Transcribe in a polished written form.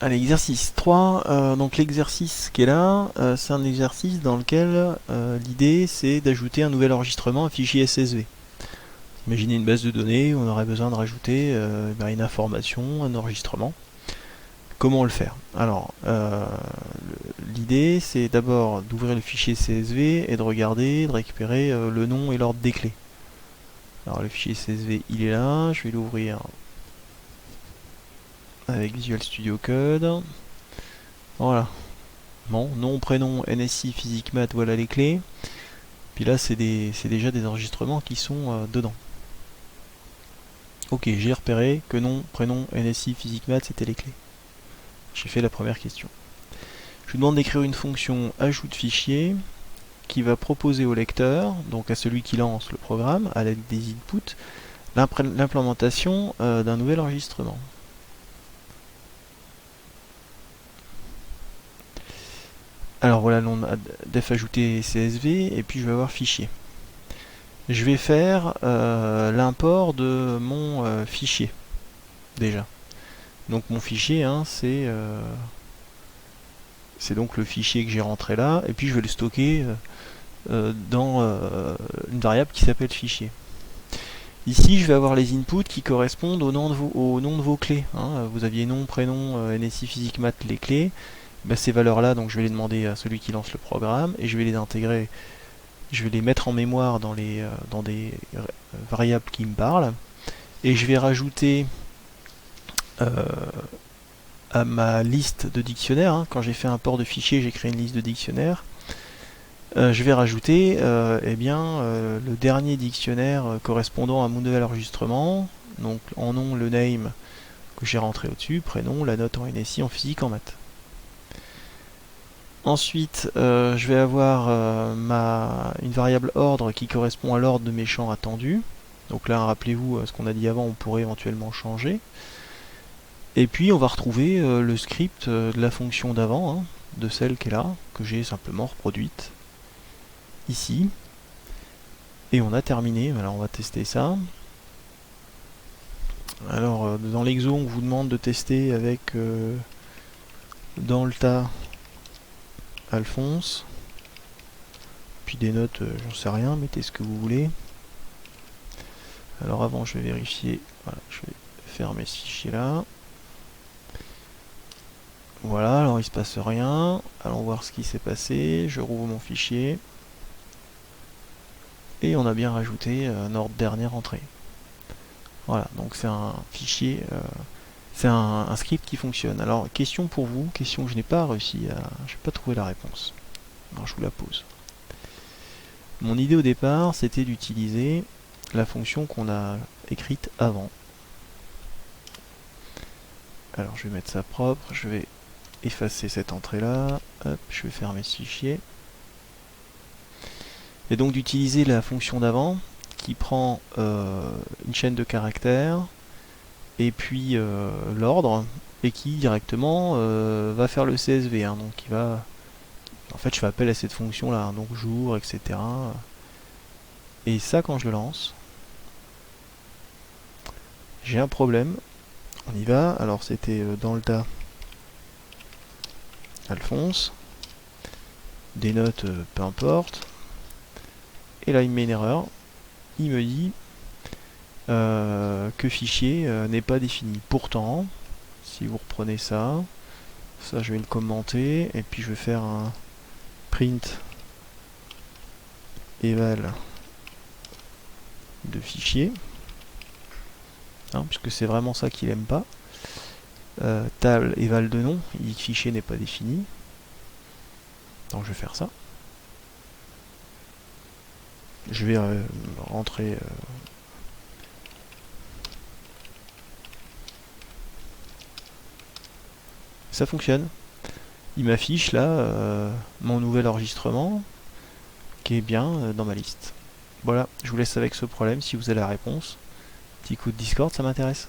Allez, exercice 3. Donc l'exercice qui est là, c'est un exercice dans lequel l'idée c'est d'ajouter un nouvel enregistrement, un fichier CSV. Imaginez une base de données où on aurait besoin de rajouter une information, un enregistrement. Comment le faire? Alors, l'idée c'est d'abord d'ouvrir le fichier CSV et de regarder, de récupérer le nom et l'ordre des clés. Alors le fichier CSV il est là, je vais l'ouvrir avec Visual Studio Code. Voilà. Bon, nom, prénom, NSI, physique, maths, voilà les clés. Puis là, c'est déjà des enregistrements qui sont dedans. Ok, j'ai repéré que nom, prénom, NSI, physique, maths, c'était les clés. J'ai fait la première question. Je vous demande d'écrire une fonction ajout de fichier qui va proposer au lecteur, donc à celui qui lance le programme, à l'aide des inputs, l'implémentation d'un nouvel enregistrement. Alors voilà le nom def ajouté CSV, et puis je vais avoir fichier. Je vais faire l'import de mon fichier, déjà. Donc mon fichier, hein, c'est donc le fichier que j'ai rentré là, et puis je vais le stocker dans une variable qui s'appelle fichier. Ici, je vais avoir les inputs qui correspondent au nom de vos clés. Hein. Vous aviez nom, prénom, NSI, physique, maths, les clés. Ben, ces valeurs-là, donc je vais les demander à celui qui lance le programme, et je vais les intégrer, je vais les mettre en mémoire dans des variables qui me parlent, et je vais rajouter à ma liste de dictionnaires. Hein. Quand j'ai fait un port de fichier, j'ai créé une liste de dictionnaires. Je vais rajouter le dernier dictionnaire correspondant à mon nouvel enregistrement. Donc en nom, le name que j'ai rentré au-dessus, prénom, la note en NSI, en physique, en maths. Ensuite, je vais avoir une variable ordre qui correspond à l'ordre de mes champs attendus. Donc là, rappelez-vous ce qu'on a dit avant, on pourrait éventuellement changer. Et puis on va retrouver le script de la fonction d'avant, hein, de celle qui est là, que j'ai simplement reproduite ici. Et on a terminé. Alors on va tester ça. Alors dans l'exo, on vous demande de tester avec dans le tas Alphonse. Puis des notes, j'en sais rien, mettez ce que vous voulez. Alors avant, je vais vérifier. Voilà, je vais fermer ce fichier là. Voilà, alors il se passe rien. Allons voir ce qui s'est passé. Je rouvre mon fichier. Et on a bien rajouté notre dernière entrée. Voilà, donc c'est un fichier, c'est un script qui fonctionne. Alors, question pour vous, question que je n'ai pas réussi à... Je n'ai pas trouvé la réponse. Alors, je vous la pose. Mon idée au départ, c'était d'utiliser la fonction qu'on a écrite avant. Alors, je vais mettre ça propre, je vais effacer cette entrée-là, hop, je vais fermer ce fichier. Et donc d'utiliser la fonction d'avant, qui prend une chaîne de caractères, et puis l'ordre, et qui directement va faire le CSV. Hein, donc il va... En fait, je fais appel à cette fonction-là, hein, donc jour, etc. Et ça, quand je le lance, j'ai un problème. On y va. Alors, c'était dans le tas Alphonse. Des notes, peu importe. Et là, il me met une erreur. Il me dit que fichier n'est pas défini. Pourtant, si vous reprenez ça, je vais le commenter, et puis je vais faire un print eval de fichier, hein, puisque c'est vraiment ça qu'il aime pas. Table eval de nom, il dit que fichier n'est pas défini. Donc je vais faire ça. Je vais rentrer ça fonctionne. Il m'affiche là mon nouvel enregistrement qui est bien dans ma liste. Voilà, je vous laisse avec ce problème si vous avez la réponse. Petit coup de Discord, ça m'intéresse.